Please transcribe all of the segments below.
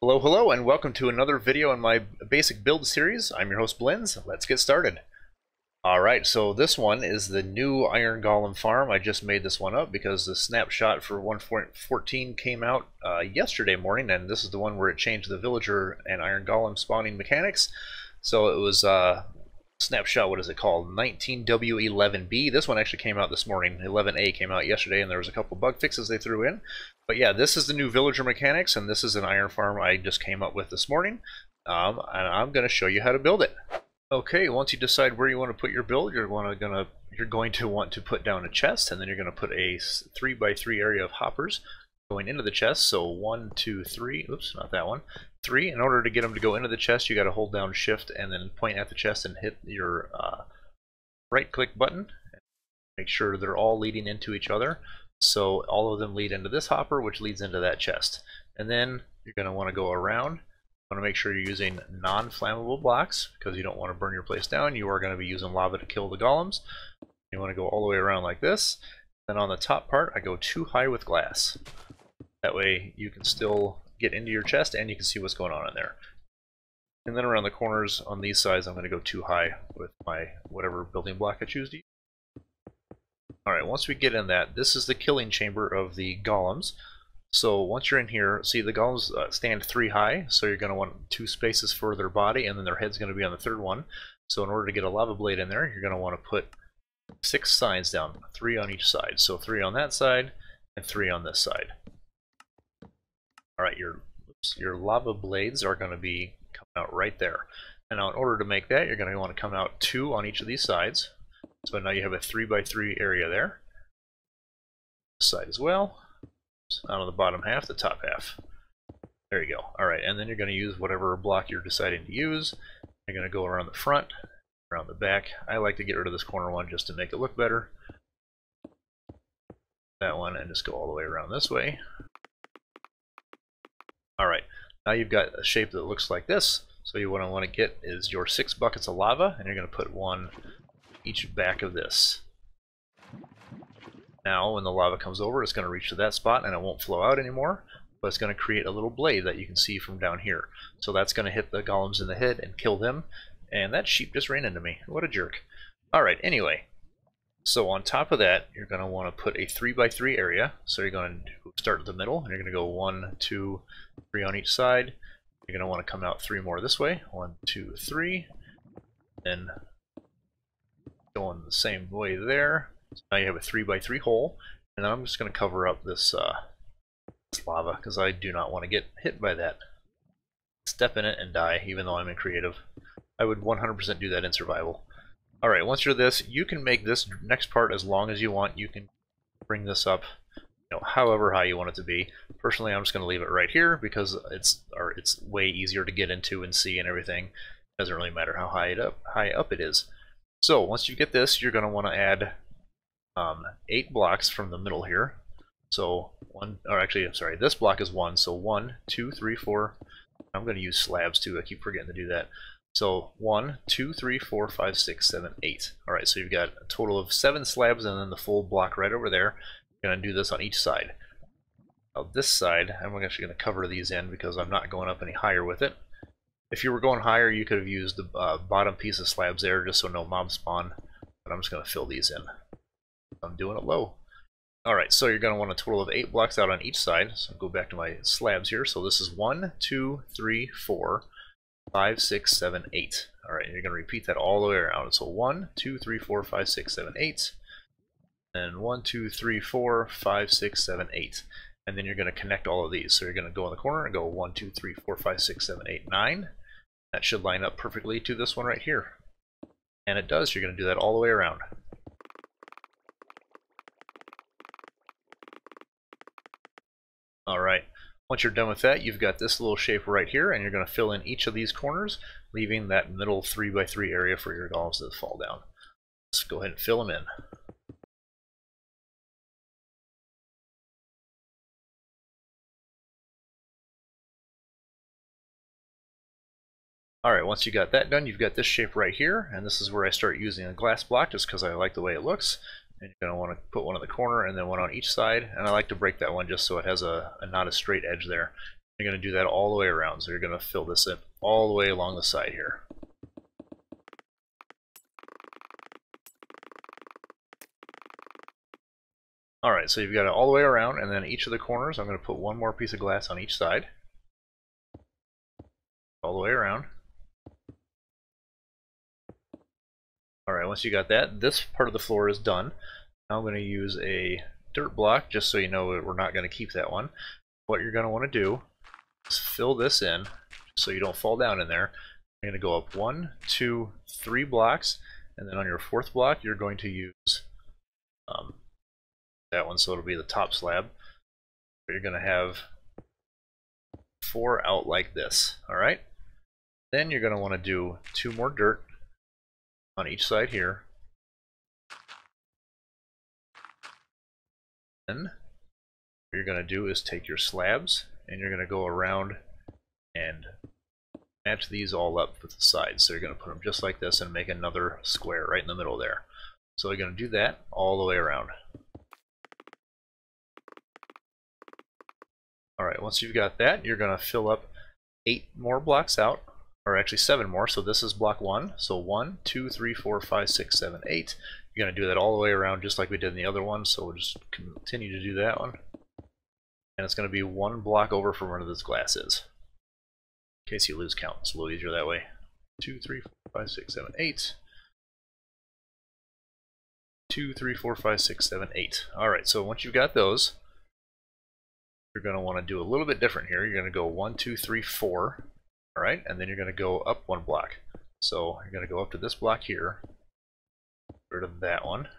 Hello, hello, and welcome to another video in my basic build series. I'm your host, Blins. Let's get started. Alright, so this one is the new Iron Golem farm. I just made this one up because the snapshot for 1.14 came out yesterday morning, and this is the one where it changed the villager and Iron Golem spawning mechanics. So it was snapshot, what is it called? 19W11B. This one actually came out this morning. 11A came out yesterday, and there was a couple bug fixes they threw in. But yeah, this is the new villager mechanics, and this is an iron farm I just came up with this morning. And I'm going to show you how to build it. Okay, once you decide where you want to put your build, you're going to want to put down a chest, and then you're going to put a 3x3 area of hoppers going into the chest. So 1, 2, 3. Oops, not that one. 3. In order to get them to go into the chest, you got to hold down Shift and then point at the chest and hit your right-click button. Make sure they're all leading into each other. So all of them lead into this hopper, which leads into that chest. And then you're going to want to go around. You want to make sure you're using non-flammable blocks because you don't want to burn your place down. You are going to be using lava to kill the golems. You want to go all the way around like this. Then on the top part, I go too high with glass. That way you can still get into your chest and you can see what's going on in there. And then around the corners on these sides, I'm going to go too high with my whatever building block I choose to use. Alright, once we get in that, this is the killing chamber of the golems. So once you're in here, see the golems stand 3 high, so you're going to want 2 spaces for their body, and then their head's going to be on the 3rd one. So in order to get a lava blade in there, you're going to want to put 6 signs down, 3 on each side. So 3 on that side, and 3 on this side. Alright, your lava blades are going to be coming out right there. And now in order to make that, you're going to want to come out 2 on each of these sides. So now you have a 3x3 area there. This side as well. Out on the bottom half, the top half. There you go. Alright, and then you're going to use whatever block you're deciding to use. You're going to go around the front, around the back. I like to get rid of this corner one just to make it look better. That one, and just go all the way around this way. Alright, now you've got a shape that looks like this. So what I want to get is your 6 buckets of lava, and you're going to put 1 each back of this. Now when the lava comes over, it's going to reach to that spot and it won't flow out anymore, but it's going to create a little blade that you can see from down here. So that's going to hit the golems in the head and kill them. And that sheep just ran into me. What a jerk. Alright, anyway. So on top of that, you're going to want to put a 3x3 area. So you're going to start at the middle, and you're going to go 1, 2, 3 on each side. You're going to want to come out 3 more this way. 1, 2, 3. Then going the same way there. So now you have a 3x3 hole, and then I'm just going to cover up this lava because I do not want to get hit by that. Step in it and die, even though I'm in creative. I would 100% do that in survival. Alright, once you're this, you can make this next part as long as you want. You can bring this up, however high you want it to be. Personally, I'm just going to leave it right here because it's way easier to get into and see and everything. It doesn't really matter how high up it is. So once you get this, you're going to want to add 8 blocks from the middle here. So this block is 1. So 1, 2, 3, 4. I'm going to use slabs too. I keep forgetting to do that. So 1, 2, 3, 4, 5, 6, 7, 8. All right. So you've got a total of 7 slabs and then the full block right over there. You're going to do this on each side. Now this side, I'm actually going to cover these in because I'm not going up any higher with it. If you were going higher, you could have used the bottom piece of slabs there just so no mobs spawn. But I'm just going to fill these in. I'm doing it low. Alright, so you're going to want a total of 8 blocks out on each side. So I'll go back to my slabs here. So this is 1, 2, 3, 4, 5, 6, 7, 8. Alright, you're going to repeat that all the way around. So 1, 2, 3, 4, 5, 6, 7, 8. And 1, 2, 3, 4, 5, 6, 7, 8. And then you're going to connect all of these. So you're going to go in the corner and go 1, 2, 3, 4, 5, 6, 7, 8, 9. That should line up perfectly to this one right here. And it does. You're going to do that all the way around. Alright, once you're done with that, you've got this little shape right here, and you're going to fill in each of these corners, leaving that middle 3x3 area for your golems to fall down. Let's go ahead and fill them in. Alright, once you got that done, you've got this shape right here, and this is where I start using a glass block just because I like the way it looks. And you're going to want to put one in the corner and then one on each side. And I like to break that one just so it has a not a straight edge there. You're going to do that all the way around. So you're going to fill this in all the way along the side here. Alright, so you've got it all the way around, and then each of the corners, I'm going to put one more piece of glass on each side. All the way around. Alright, once you got that, this part of the floor is done. Now I'm going to use a dirt block, just so you know we're not going to keep that one. What you're going to want to do is fill this in, so you don't fall down in there. You're going to go up 1, 2, 3 blocks, and then on your fourth block, you're going to use that one, so it'll be the top slab. You're going to have 4 out like this. Alright? Then you're going to want to do 2 more dirt on each side here. Then what you're going to do is take your slabs and you're going to go around and match these all up with the sides. So you're going to put them just like this and make another square right in the middle there. So you're going to do that all the way around. Alright, once you've got that, you're going to fill up 8 more blocks out, or actually 7 more. So this is block 1. So 1, 2, 3, 4, 5, 6, 7, 8. You're going to do that all the way around just like we did in the other one. So we'll just continue to do that one. And it's going to be 1 block over from where this glass is, in case you lose count. It's a little easier that way. 2, 3, 4, 5, 6, 7, 8. 2, 3, 4, 5, 6, 7, 8. Alright, so once you've got those, you're going to want to do a little bit different here. You're going to go 1, 2, 3, 4. Alright, and then you're going to go up 1 block. So you're going to go up to this block here. Get rid of that one.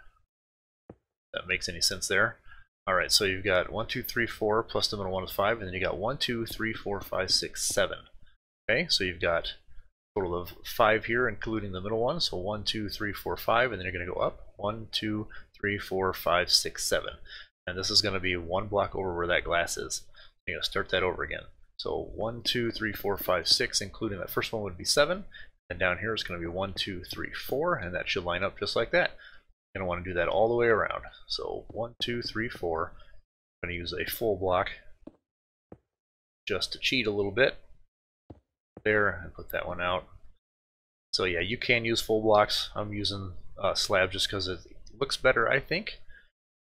If that makes any sense there. Alright, so you've got 1, 2, 3, 4 plus the middle one is 5, and then you got 1, 2, 3, 4, 5, 6, 7. Okay, so you've got a total of 5 here, including the middle one. So 1, 2, 3, 4, 5, and then you're going to go up 1, 2, 3, 4, 5, 6, 7. And this is going to be 1 block over where that glass is. You're going to start that over again. So 1, 2, 3, 4, 5, 6, including that first one would be 7. And down here is going to be 1, 2, 3, 4, and that should line up just like that. You're going to want to do that all the way around. So 1, 2, 3, 4. I'm going to use a full block just to cheat a little bit. There, and put that one out. So yeah, you can use full blocks. I'm using slab just because it looks better, I think.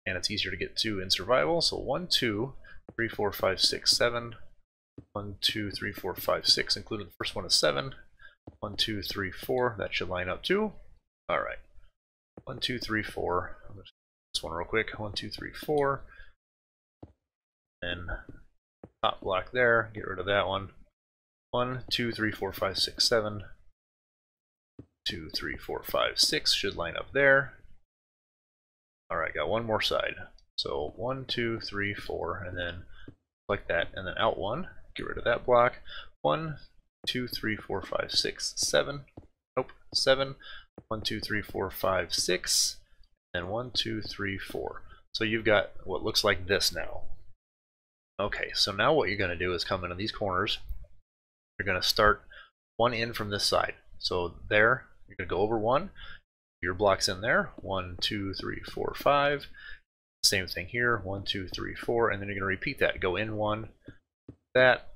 And it's easier to get to in survival. So 1, 2, 3, 4, 5, 6, 7. 1, 2, 3, 4, 5, 6, including the first one is 7. 1, 2, 3, 4. That should line up too. Alright. 1, 2, 3, 4. I'm going to do this one real quick. 1, 2, 3, 4. And top block there. Get rid of that one. 1, 2, 3, 4, 5, 6, 7. 2, 3, 4, 5, 6 should line up there. Alright, got one more side. So 1, 2, 3, 4, and then like that, and then out 1. Get rid of that block. 1, 2, 3, 4, 5, 6, 7. Nope, 7. 1, 2, 3, 4, 5, 6. And 1, 2, 3, 4. So you've got what looks like this now. Okay, so now what you're going to do is come into these corners. You're going to start 1 in from this side. So there, you're going to go over 1. Your block's in there. 1, 2, 3, 4, 5. Same thing here. 1, 2, 3, 4. And then you're going to repeat that. Go in 1, that.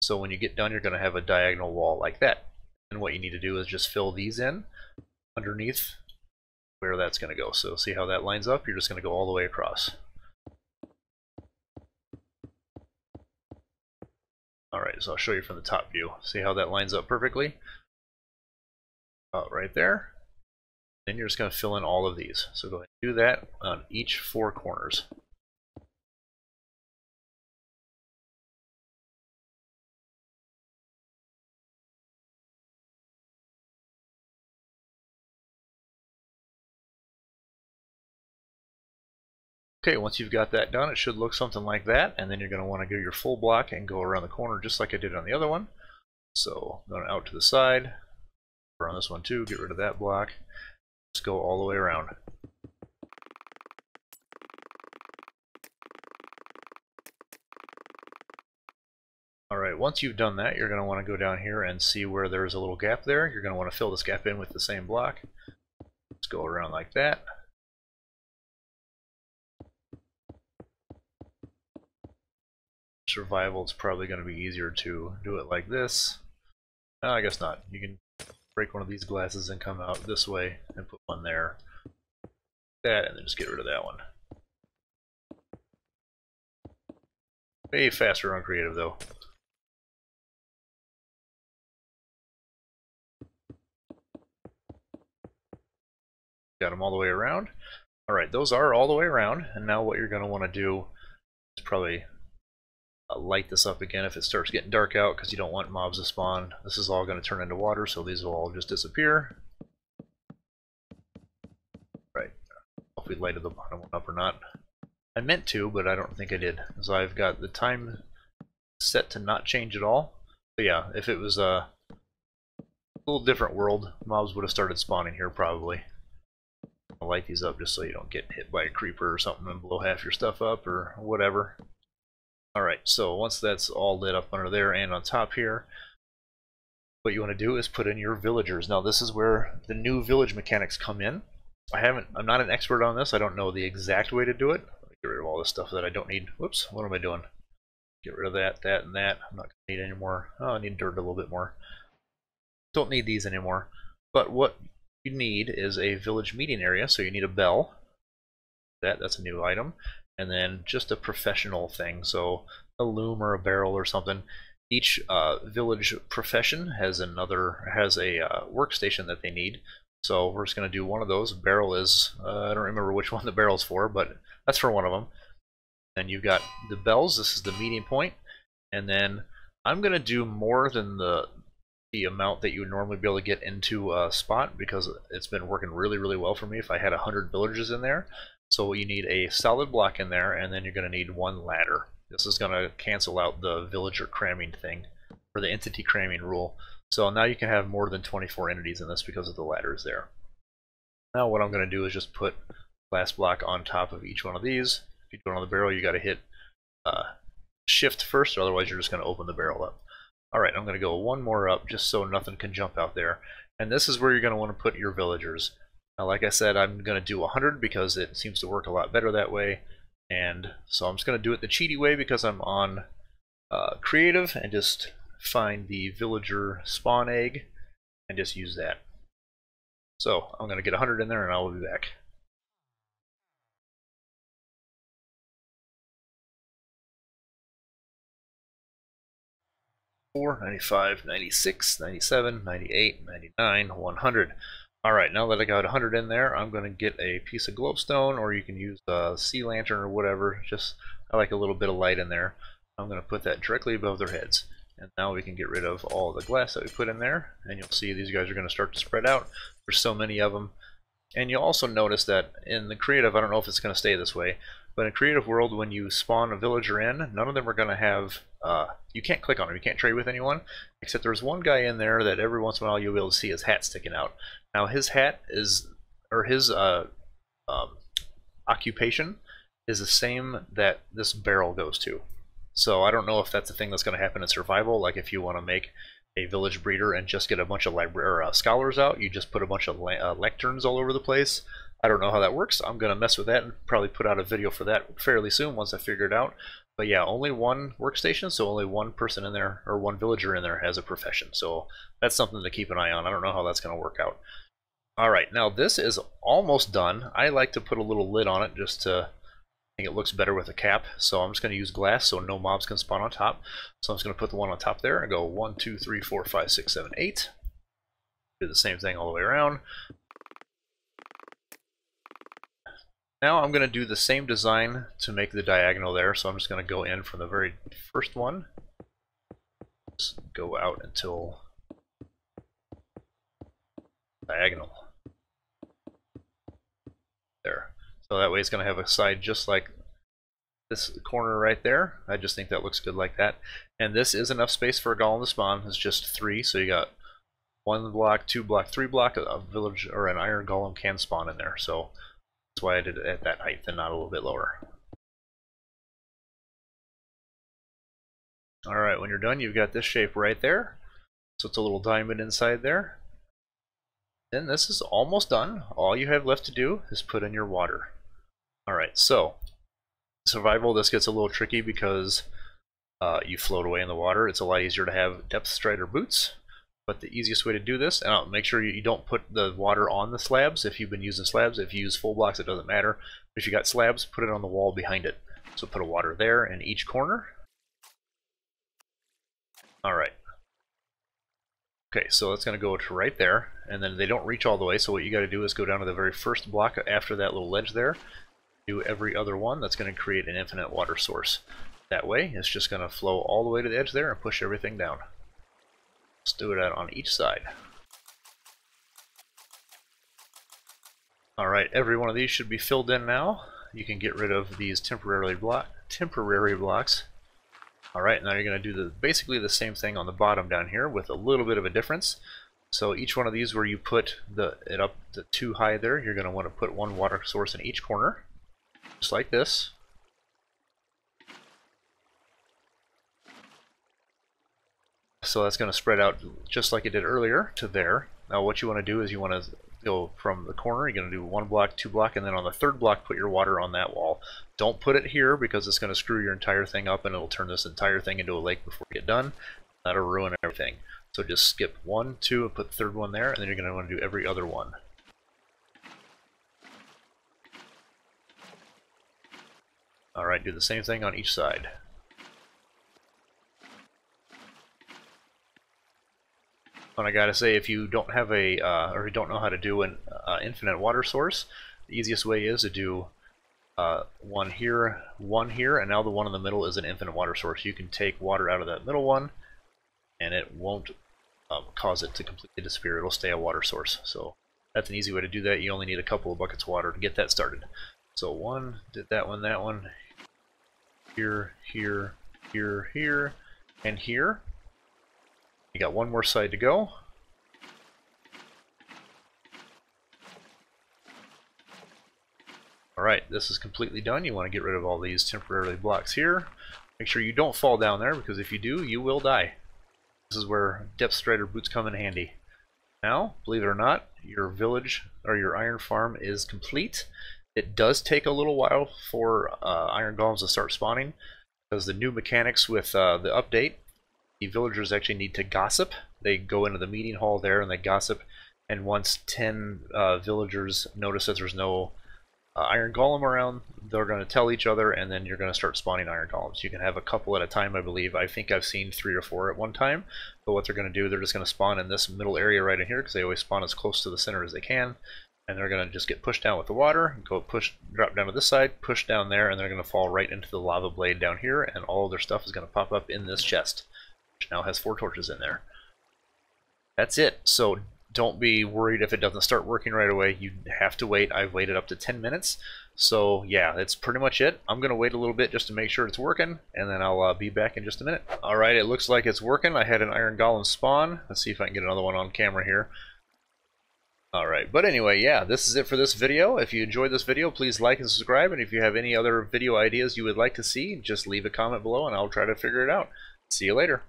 So when you get done, you're going to have a diagonal wall like that. And what you need to do is just fill these in underneath where that's going to go. So see how that lines up? You're just going to go all the way across. Alright, so I'll show you from the top view. See how that lines up perfectly? Right there. Then you're just going to fill in all of these. So go ahead and do that on each 4 corners. Okay, once you've got that done, it should look something like that, and then you're going to want to go your full block and go around the corner just like I did on the other one. So going out to the side, around this one too, get rid of that block, just go all the way around. Alright, once you've done that, you're going to want to go down here and see where there's a little gap there. You're going to want to fill this gap in with the same block. Let's go around like that. survival, it's probably going to be easier to do it like this. No, I guess not. You can break one of these glasses and come out this way and put one there. That, and then just get rid of that one. Way faster on creative, though. Got them all the way around. Alright, those are all the way around, and now what you're going to want to do is probably light this up again if it starts getting dark out, because you don't want mobs to spawn. This is all going to turn into water, so these will all just disappear. Right. If we lighted the bottom one up or not. I meant to, but I don't think I did. So I've got the time set to not change at all. But yeah, if it was a little different world, mobs would have started spawning here probably. I'll light these up just so you don't get hit by a creeper or something and blow half your stuff up or whatever. Alright, so once that's all lit up under there and on top here, what you want to do is put in your villagers. Now this is where the new village mechanics come in. I'm not an expert on this. I don't know the exact way to do it. Get rid of all this stuff that I don't need. Whoops, what am I doing? Get rid of that, that, and that. I'm not going to need any more. Oh, I need dirt a little bit more. Don't need these anymore. But what you need is a village meeting area, so you need a bell. That's a new item. And then just a professional thing, so a loom or a barrel or something. Each village profession has a workstation that they need. So we're just going to do one of those. Barrel is, I don't remember which one the barrel's for, but that's for one of them. Then you've got the bells. This is the meeting point. And then I'm going to do more than the amount that you would normally be able to get into a spot, because it's been working really, really well for me if I had 100 villagers in there. So you need a solid block in there, and then you're going to need one ladder. This is going to cancel out the villager cramming thing, or the entity cramming rule. So now you can have more than 24 entities in this because of the ladders there. Now what I'm going to do is just put glass block on top of each one of these. If you do it on the barrel, you got to hit shift first, or otherwise you're just going to open the barrel up. Alright, I'm going to go one more up just so nothing can jump out there. And this is where you're going to want to put your villagers. Now, like I said, I'm going to do 100 because it seems to work a lot better that way. And so I'm just going to do it the cheaty way because I'm on creative, and just find the villager spawn egg and just use that. So I'm going to get 100 in there and I will be back. 95, 96, 97, 98, 99, 100. Alright, now that I got 100 in there, I'm going to get a piece of glowstone, or you can use a sea lantern or whatever. Just, I like a little bit of light in there. I'm going to put that directly above their heads. And now we can get rid of all the glass that we put in there, and you'll see these guys are going to start to spread out. There's so many of them. And you'll also notice that in the creative, I don't know if it's going to stay this way, but in creative world, when you spawn a villager in, none of them are going to have, you can't click on them, you can't trade with anyone, except there's one guy in there that every once in a while you'll be able to see his hat sticking out. Now his hat is, or his occupation is the same that this barrel goes to. So I don't know if that's a thing that's going to happen in survival, like if you want to make a village breeder and just get a bunch of scholars out, you just put a bunch of lecterns all over the place. I don't know how that works. I'm going to mess with that and probably put out a video for that fairly soon once I figure it out. But yeah, only one workstation, so only one person in there, or one villager in there has a profession. So that's something to keep an eye on. I don't know how that's going to work out. Alright, now this is almost done. I like to put a little lid on it just to think it looks better with a cap. So I'm just going to use glass so no mobs can spawn on top. So I'm just going to put the one on top there and go 1, 2, 3, 4, 5, 6, 7, 8. Do the same thing all the way around. Now I'm going to do the same design to make the diagonal there, so I'm just going to go in from the very first one. Just go out until diagonal. There. So that way it's going to have a side just like this corner right there. I just think that looks good like that. And this is enough space for a golem to spawn. It's just 3, so you got 1 block, 2 block, 3 block. A village or an iron golem can spawn in there. So that's why I did it at that height and not a little bit lower. Alright, when you're done, you've got this shape right there. So it's a little diamond inside there. Then this is almost done. All you have left to do is put in your water. Alright, so survival, this gets a little tricky because you float away in the water. It's a lot easier to have depth strider boots. But the easiest way to do this, and make sure you don't put the water on the slabs if you've been using slabs. If you use full blocks, it doesn't matter. But if you got slabs, put it on the wall behind it. So put a water there in each corner. Alright. Okay, so that's going to go to right there, and then they don't reach all the way, so what you got to do is go down to the very first block after that little ledge there, do every other one. That's going to create an infinite water source. That way, it's just going to flow all the way to the edge there and push everything down. Let's do it out on each side. Alright, every one of these should be filled in now. You can get rid of these temporary blocks. Alright, now you're going to do basically the same thing on the bottom down here with a little bit of a difference. So each one of these where you put it up too high there, you're going to want to put one water source in each corner, just like this. So that's going to spread out just like it did earlier to there. Now what you want to do is you want to go from the corner, you're going to do 1 block, 2 block, and then on the 3rd block put your water on that wall. Don't put it here because it's going to screw your entire thing up and it'll turn this entire thing into a lake before you get done. That'll ruin everything. So just skip 1, 2, and put the 3rd one there, and then you're going to want to do every other one. Alright, do the same thing on each side. And I gotta say, if you don't have or you don't know how to do an infinite water source, the easiest way is to do one here, and now the one in the middle is an infinite water source. You can take water out of that middle one, and it won't cause it to completely disappear. It'll stay a water source. So that's an easy way to do that. You only need a couple of buckets of water to get that started. So one, did that one, here, here, here, here, and here. You got one more side to go. Alright, this is completely done. You want to get rid of all these temporary blocks here. Make sure you don't fall down there, because if you do, you will die. This is where depth strider boots come in handy. Now, believe it or not, your village or your iron farm is complete. It does take a little while for iron golems to start spawning, because the new mechanics with the update, the villagers actually need to gossip. They go into the meeting hall there and they gossip, and once 10 villagers notice that there's no iron golem around, they're going to tell each other, and then you're going to start spawning iron golems. You can have a couple at a time, I believe. I think I've seen 3 or 4 at one time, but what they're going to do, they're just going to spawn in this middle area right in here, because they always spawn as close to the center as they can, and they're going to just get pushed down with the water, drop down to this side, push down there, and they're going to fall right into the lava blade down here, and all of their stuff is going to pop up in this chest, which now has 4 torches in there. That's it. So don't be worried if it doesn't start working right away. You have to wait. I've waited up to 10 minutes. So yeah, that's pretty much it. I'm going to wait a little bit just to make sure it's working, and then I'll be back in just a minute. Alright, it looks like it's working. I had an iron golem spawn. Let's see if I can get another one on camera here. Alright, but anyway, yeah, this is it for this video. If you enjoyed this video, please like and subscribe, and if you have any other video ideas you would like to see, just leave a comment below and I'll try to figure it out. See you later.